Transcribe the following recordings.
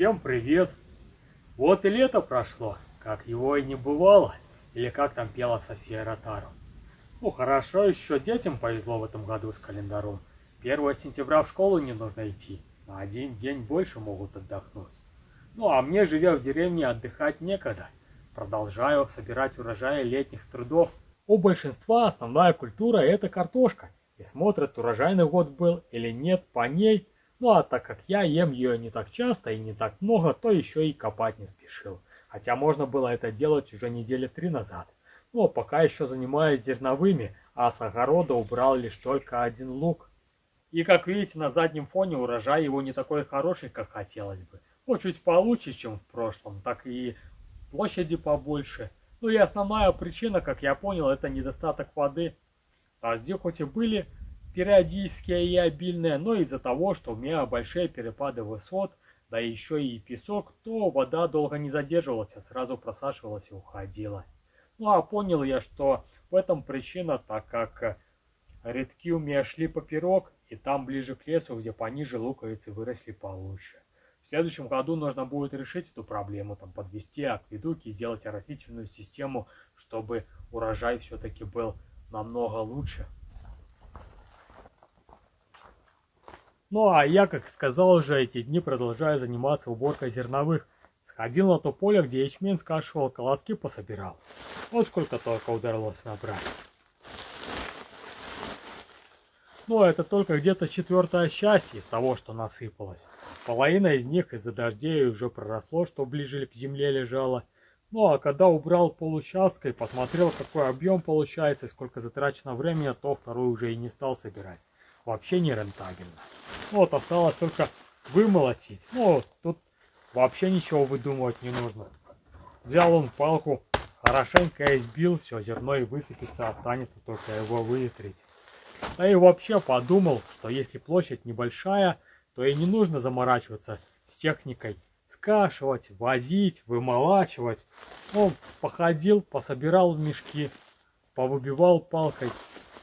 Всем привет! Вот и лето прошло, как его и не бывало, или как там пела София Ротару. Ну хорошо, еще детям повезло в этом году с календарем. 1 сентября в школу не нужно идти, на один день больше могут отдохнуть. Ну а мне, живя в деревне, отдыхать некогда. Продолжаю собирать урожаи летних трудов. У большинства основная культура это картошка, и смотрят, урожайный год был или нет по ней. Ну а так как я ем ее не так часто и не так много, то еще и копать не спешил. Хотя можно было это делать уже недели 3 назад. Но пока еще занимаюсь зерновыми, а с огорода убрал лишь только один лук. И как видите, на заднем фоне урожай его не такой хороший, как хотелось бы. Ну, чуть получше, чем в прошлом, так и площади побольше. Ну и основная причина, как я понял, это недостаток воды. Дожди хоть и были периодические и обильные, но из-за того, что у меня большие перепады высот, да еще и песок, то вода долго не задерживалась, а сразу просачивалась и уходила. Ну а понял я, что в этом причина, так как редки у меня шли поперек, и там ближе к лесу, где пониже луковицы выросли получше. В следующем году нужно будет решить эту проблему, там подвести акведуки и сделать растительную систему, чтобы урожай все-таки был намного лучше. Ну а я, как сказал уже, эти дни продолжаю заниматься уборкой зерновых. Сходил на то поле, где ячмень скашивал, колоски пособирал. Вот сколько только удалось набрать. Но это только где-то 1/4 счастья из того, что насыпалось. Половина из них из-за дождей уже проросло, что ближе к земле лежало. Ну а когда убрал получастка и посмотрел, какой объем получается и сколько затрачено времени, то вторую уже и не стал собирать. Вообще не рентабельно. Ну вот осталось только вымолотить. Ну тут вообще ничего выдумывать не нужно. Взял он палку, хорошенько избил, все зерно и высыпется, останется только его выветрить. Да и вообще подумал, что если площадь небольшая, то и не нужно заморачиваться с техникой. Скашивать, возить, вымолачивать. Он походил, пособирал в мешки, повыбивал палкой,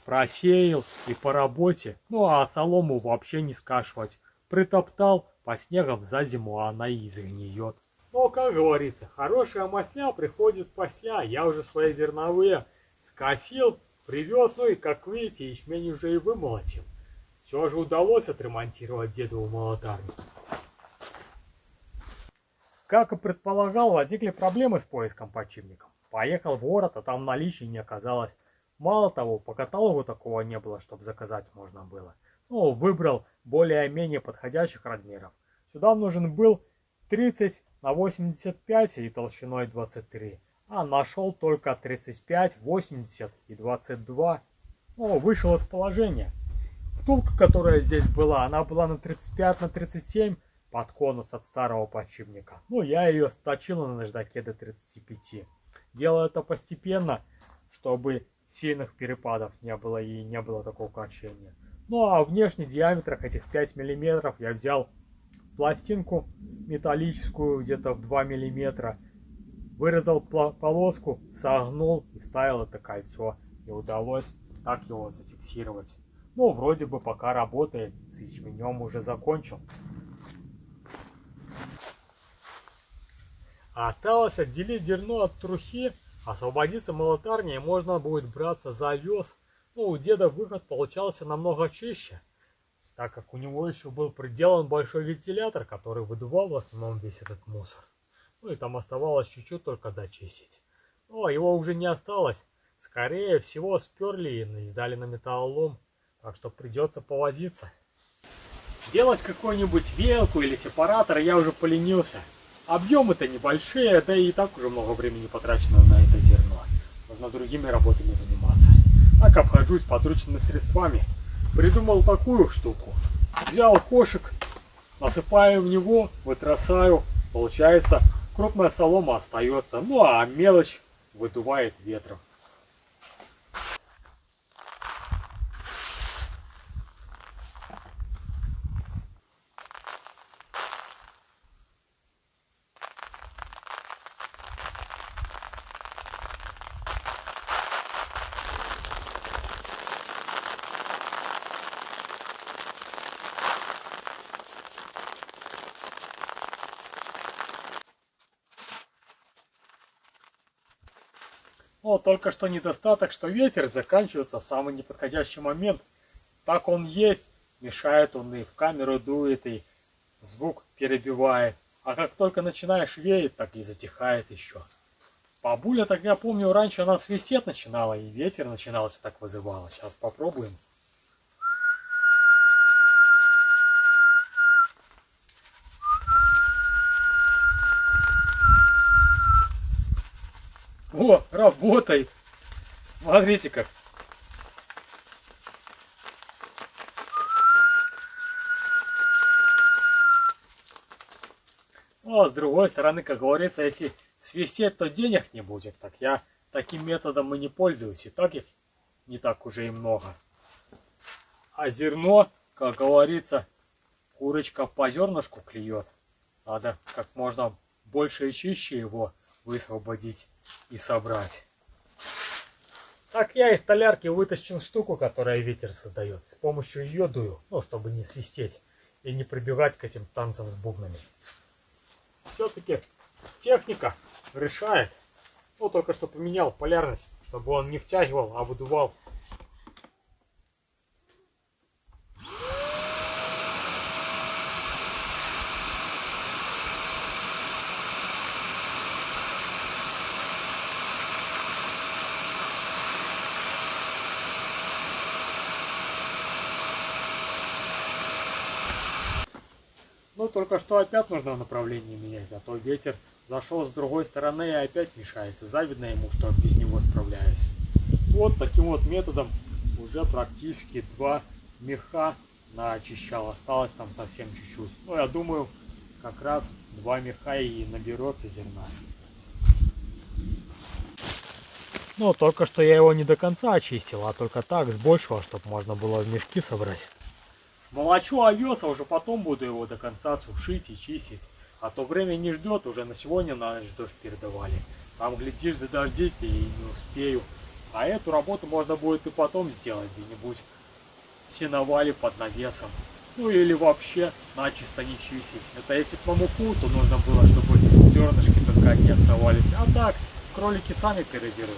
просеял и по работе. Ну а солому вообще не скашивать. Притоптал по снегам за зиму, а она и загниет. Но, как говорится, хорошая масля приходит после. Я уже свои зерновые скосил, привез, ну и, как видите, ячмень уже и вымолотил. Все же удалось отремонтировать дедову молотарню. Как и предполагал, возникли проблемы с поиском подшипников. Поехал в город, а там наличия не оказалось. Мало того, по каталогу такого не было, чтобы заказать можно было. Ну, выбрал более-менее подходящих размеров. Сюда нужен был 30 на 85 и толщиной 23. А нашел только 35, 80 и 22. Ну, вышел из положения. Втулка, которая здесь была, она была на 35 на 37 под конус от старого подшипника. Ну, я ее сточил на наждаке до 35. Делаю это постепенно, чтобы сильных перепадов не было и не было такого качения. Ну, а внешний диаметр этих 5 мм я взял пластинку металлическую где-то в 2 мм, вырезал полоску, согнул и вставил это кольцо. И удалось так его зафиксировать. Ну, вроде бы пока работает, с ячменем уже закончил. Осталось отделить зерно от трухи, освободиться молотарней, и можно будет браться за овес. Ну, у деда выход получался намного чище, так как у него еще был приделан большой вентилятор, который выдувал в основном весь этот мусор. Ну и там оставалось чуть-чуть только дочистить. Но его уже не осталось. Скорее всего сперли и сдали на металлолом, так что придется повозиться. Делать какую-нибудь велку или сепаратор я уже поленился. Объемы-то небольшие, да и так уже много времени потрачено на это зерно. Нужно другими работами заниматься. Так обхожусь подручными средствами. Придумал такую штуку. Взял кошек, насыпаю в него, вытрясаю. Получается, крупная солома остается, ну а мелочь выдувает ветром. Но только что недостаток, что ветер заканчивается в самый неподходящий момент. Так он есть, мешает он и в камеру дует, и звук перебивает. А как только начинаешь веять, так и затихает еще. Бабуля, так я помню, раньше она свистеть начинала, и ветер начинался так вызывала. Сейчас попробуем. О, работает! Смотрите как. Но с другой стороны, как говорится, если свистеть, то денег не будет. Так я таким методом и не пользуюсь. И так их не так уже и много. А зерно, как говорится, курочка по зернышку клюет. Надо как можно больше и чище его высвободить и собрать. Так я из столярки вытащил штуку, которая ветер создает. С помощью ее дую, ну, чтобы не свистеть и не прибегать к этим танцам с бубнами. Все-таки техника решает. Ну, только что поменял полярность, чтобы он не втягивал, а выдувал. Ну, только что опять нужно направление менять, а то ветер зашел с другой стороны и опять мешается. Завидно ему, что без него справляюсь. Вот таким вот методом уже практически 2 меха наочищал. Осталось там совсем чуть-чуть. Ну, я думаю, как раз 2 меха и наберется зерна. Ну, только что я его не до конца очистил, а только так, с большего, чтобы можно было в мешки собрать. Смолочу овес, а уже потом буду его до конца сушить и чистить. А то время не ждет, уже на сегодня на ночь дождь передавали. Там, глядишь, задождите и не успею. А эту работу можно будет и потом сделать где-нибудь в сеновале под навесом. Ну или вообще начисто не чистить. Это если по муку, то нужно было, чтобы зернышки только не оставались. А так, кролики сами переберут.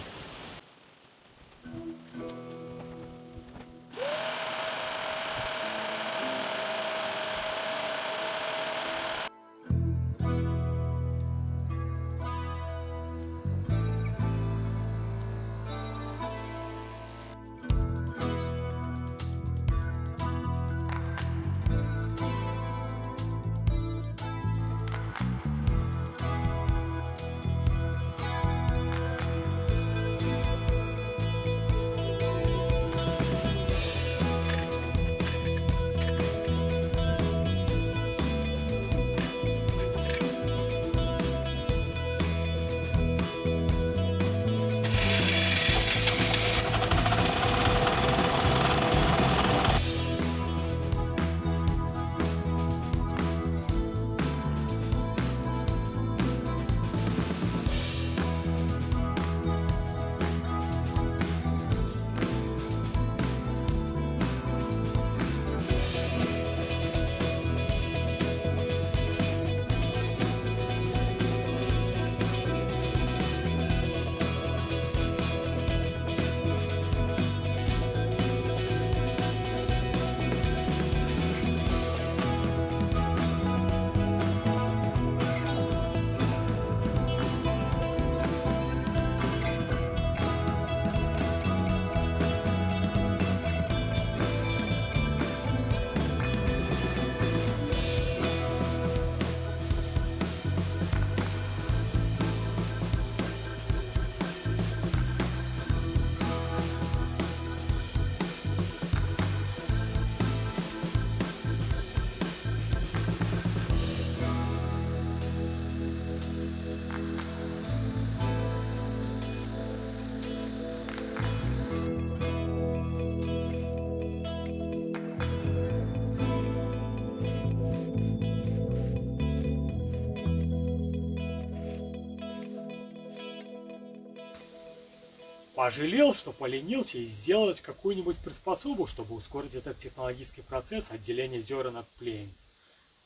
Пожалел, что поленился и сделать какую-нибудь приспособу, чтобы ускорить этот технологический процесс отделения зерен от плевен.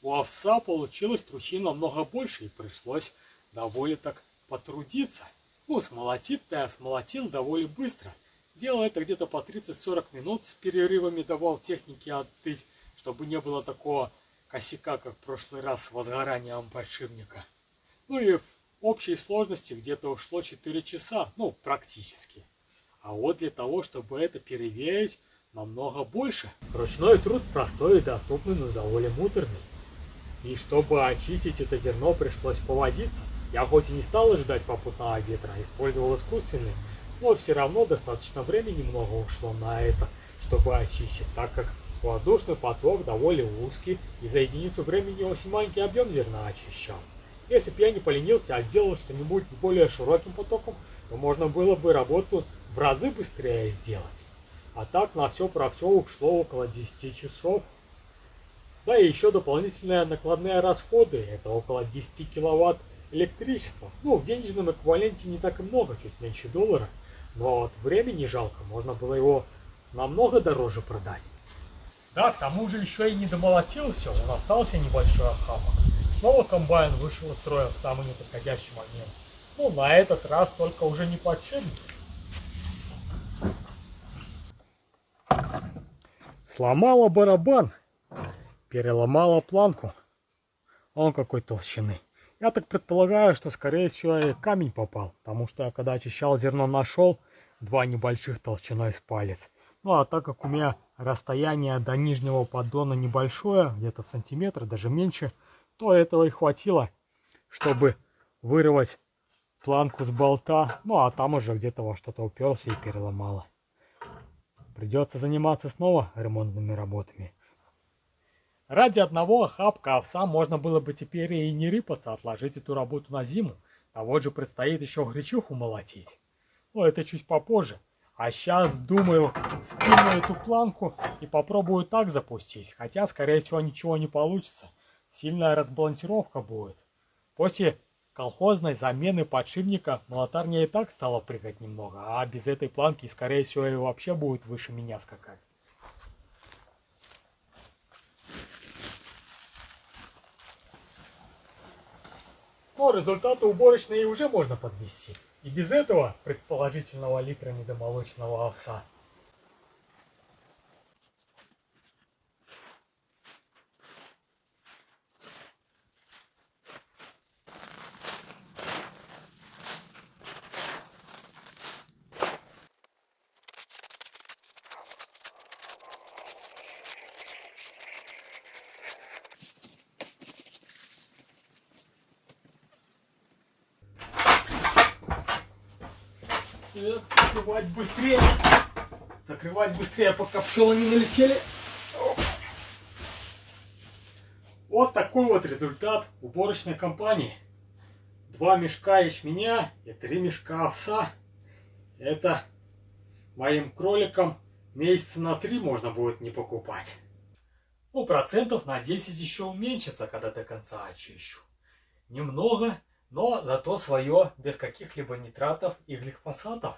У овса получилось трухи намного больше и пришлось довольно так потрудиться. Ну, смолотить-то я смолотил довольно быстро. Делал это где-то по 30-40 минут, с перерывами давал технике остыть, чтобы не было такого косяка, как в прошлый раз с возгоранием подшипника. Ну и в общей сложности где-то ушло 4 часа, ну, практически. А вот для того, чтобы это перевеять, намного больше. Ручной труд простой и доступный, но довольно муторный. И чтобы очистить это зерно, пришлось повозиться. Я хоть и не стал ожидать попутного ветра, а использовал искусственный, но все равно достаточно времени много ушло на это, чтобы очистить, так как воздушный поток довольно узкий и за единицу времени очень маленький объем зерна очищал. Если бы я не поленился, а сделал что-нибудь с более широким потоком, то можно было бы работу в разы быстрее сделать. А так на все про все ушло около 10 часов. Да и еще дополнительные накладные расходы, это около 10 киловатт электричества. Ну, в денежном эквиваленте не так и много, чуть меньше доллара, но от времени жалко, можно было его намного дороже продать. Да, к тому же еще и не домолотил все, он остался небольшой охапок. Снова комбайн вышел из строя в самый неподходящий момент. Ну, на этот раз только уже не подшипник. Сломала барабан, переломала планку. Он какой толщины. Я так предполагаю, что скорее всего и камень попал, потому что я когда очищал зерно, нашел два небольших толщиной с палец. Ну а так как у меня расстояние до нижнего поддона небольшое, где-то в сантиметр, даже меньше, то этого и хватило, чтобы вырвать планку с болта, ну а там уже где-то во что-то уперся и переломало. Придется заниматься снова ремонтными работами. Ради одного охапка овса можно было бы теперь и не рыпаться, отложить эту работу на зиму. А вот же предстоит еще гречуху молотить. Ну, это чуть попозже. А сейчас, думаю, скину эту планку и попробую так запустить. Хотя, скорее всего, ничего не получится. Сильная разбалансировка будет. После колхозной замены подшипника молотарня и так стала прыгать немного. А без этой планки, скорее всего, и вообще будет выше меня скакать. Но результаты уборочные уже можно подвести. И без этого предположительного литра недомолоченного овса. Закрывать быстрее. Закрывать быстрее, пока пчелы не налетели. Вот такой вот результат уборочной кампании. 2 мешка ячменя и 3 мешка овса. Это моим кроликам месяца на 3 можно будет не покупать. Ну, процентов на 10 еще уменьшится, когда до конца очищу. Немного, но зато свое, без каких-либо нитратов и глифосатов.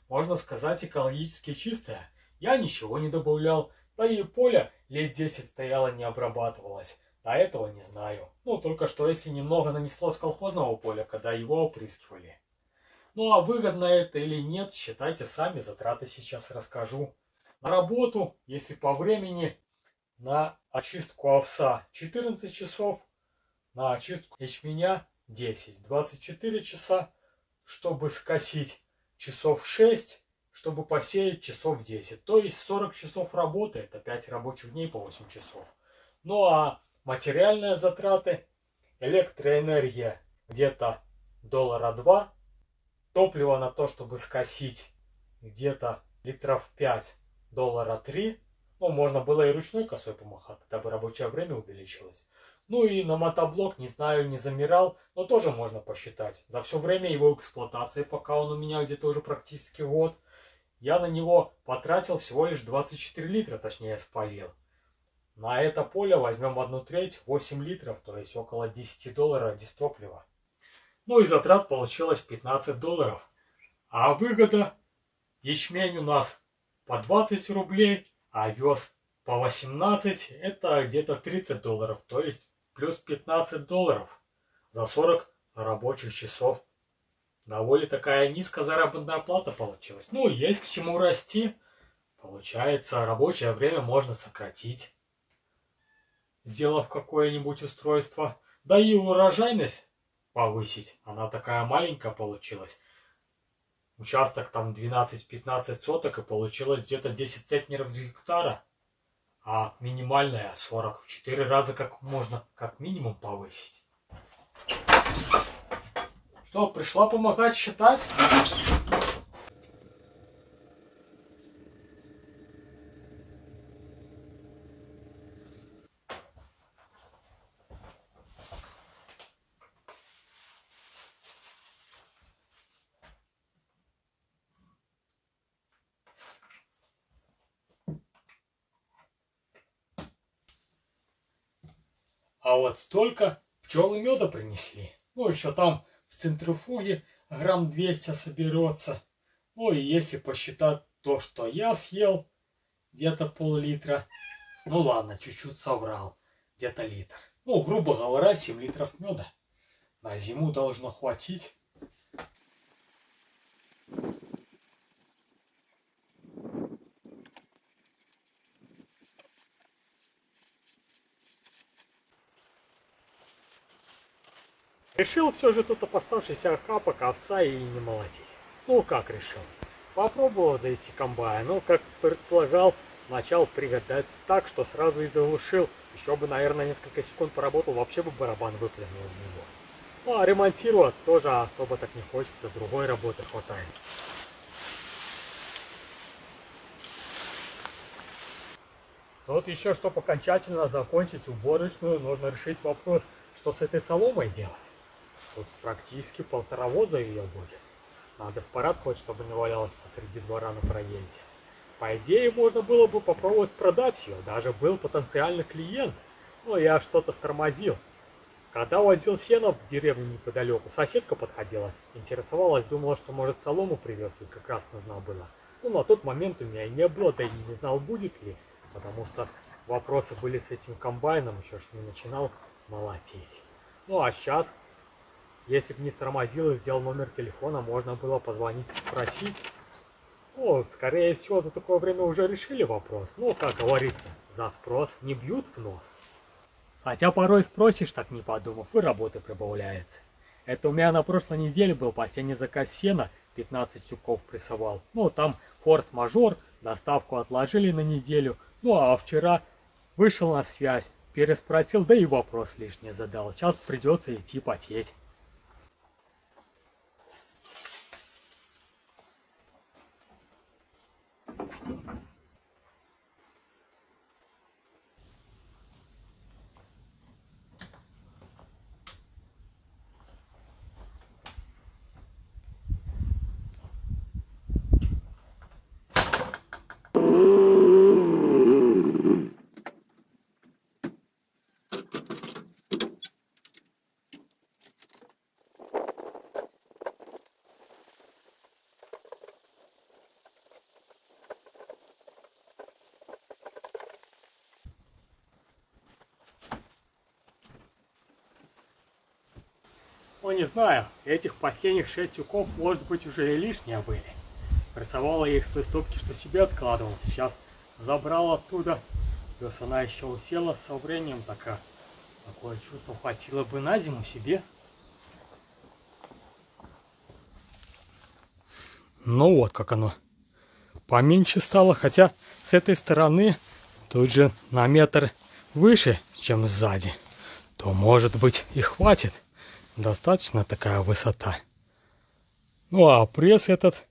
Можно сказать, экологически чистое. Я ничего не добавлял, да и поле лет 10 стояло, не обрабатывалось. До этого не знаю. Ну, только что если немного нанесло с колхозного поля, когда его опрыскивали. Ну, а выгодно это или нет, считайте сами, затраты сейчас расскажу. На работу, если по времени, на очистку овса 14 часов, на очистку ячменя 10. 24 часа, чтобы скосить часов 6, чтобы посеять часов 10. То есть 40 часов работы, это 5 рабочих дней по 8 часов. Ну а материальные затраты, электроэнергия где-то $2, топливо на то, чтобы скосить где-то литров 5, $3. Ну, можно было и ручной косой помахать, тогда бы рабочее время увеличилось. Ну и на мотоблок, не знаю, не замерял, но тоже можно посчитать. За все время его эксплуатации, пока он у меня где-то уже практически год, я на него потратил всего лишь 24 литра, точнее спалил. На это поле возьмем 1/3, 8 литров, то есть около $10 дистоплива. Ну и затрат получилось $15. А выгода: ячмень у нас по 20 рублей, а овес по 18, это где-то $30, то есть плюс $15 за 40 рабочих часов Довольно такая низкая заработная плата получилась. Ну, есть к чему расти. Получается, рабочее время можно сократить, сделав какое-нибудь устройство. Да и урожайность повысить. Она такая маленькая получилась. Участок там 12-15 соток, и получилось где-то 10 центнеров с гектара. А минимальная 40. В 4 раза как можно как минимум повысить. Что, пришла помогать считать? А вот столько пчел и меда принесли. Ну, еще там в центрифуге грамм 200 соберется. Ну, и если посчитать то, что я съел, где-то пол-литра. Ну, ладно, чуть-чуть соврал. Где-то литр. Ну, грубо говоря, 7 литров меда. На зиму должно хватить. Решил все же тут оставшийся хапок овса и не молотить. Ну как решил? Попробовал завести комбайн, но как предполагал, начал приготовить так, что сразу и заглушил. Еще бы, наверное, несколько секунд поработал, вообще бы барабан выплюнул из него. Ну а ремонтировать тоже особо так не хочется, другой работы хватает. Тут еще, чтобы окончательно закончить уборочную, нужно решить вопрос, что с этой соломой делать. Тут практически 1,5 воза ее будет. Надо спорядковать, чтобы не валялась посреди двора на проезде. По идее, можно было бы попробовать продать ее. Даже был потенциальный клиент. Но я что-то стормозил. Когда возил сено в деревню неподалеку, соседка подходила. Интересовалась, думала, что может солому привез, и как раз нужна была. Ну, на тот момент у меня и не было, да и не знал, будет ли. Потому что вопросы были с этим комбайном, еще ж не начинал молотить. Ну, а сейчас... Если бы не стормозил и взял номер телефона, можно было позвонить и спросить. Ну, скорее всего, за такое время уже решили вопрос. Ну, как говорится, за спрос не бьют в нос. Хотя порой спросишь, так не подумав, и работы прибавляется. Это у меня на прошлой неделе был последний заказ сена, 15 тюков прессовал. Ну, там форс-мажор, доставку отложили на неделю. Ну, а вчера вышел на связь, переспросил, да и вопрос лишний задал. Сейчас придется идти потеть. Ну, не знаю, этих последних 6 тюков, может быть, уже и лишние были. Прессовала я их с той стопки, что себе откладывал. Сейчас забрал оттуда. Плюс она еще усела со временем такая. Такое чувство, хватило бы на зиму себе. Ну вот как оно. Поменьше стало, хотя с этой стороны тут же на метр выше, чем сзади. То, может быть, и хватит. Достаточно такая высота. Ну а пресс этот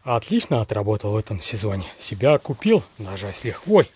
отлично отработал в этом сезоне. Себя купил, даже с лихвой.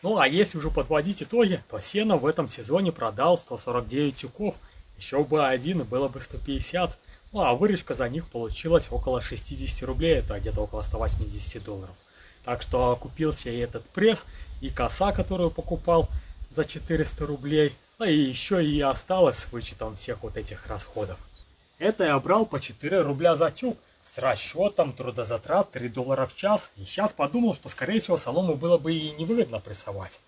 Ну а если уже подводить итоги, то сено в этом сезоне продал 149 тюков. Еще бы один и было бы 150. Ну а выручка за них получилась около 60 рублей. Это где-то около 180 долларов. Так что купил себе этот пресс и коса, которую покупал за 400 рублей. А и еще и осталось с вычетом всех вот этих расходов. Это я брал по 4 рубля за тюк с расчетом трудозатрат 3 доллара в час. И сейчас подумал, что скорее всего солому было бы и невыгодно прессовать.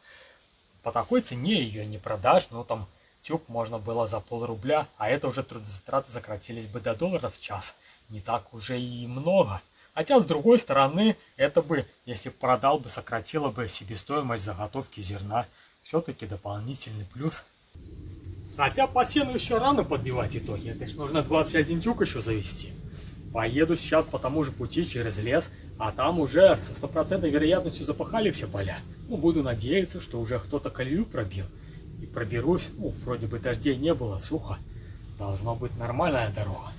по такой цене ее не продашь, ну там тюк можно было за пол-рубля, а это уже трудозатраты сократились бы до $1 в час. Не так уже и много. Хотя, с другой стороны, это бы, если продал бы, сократило бы себестоимость заготовки зерна. Все-таки дополнительный плюс. Хотя по сену еще рано подбивать итоги. Это ж нужно 21 тюк еще завести. Поеду сейчас по тому же пути через лес, а там уже со стопроцентной вероятностью запахали все поля. Ну, буду надеяться, что уже кто-то колею пробил. И проберусь. Ну, вроде бы дождей не было, сухо. Должно быть нормальная дорога.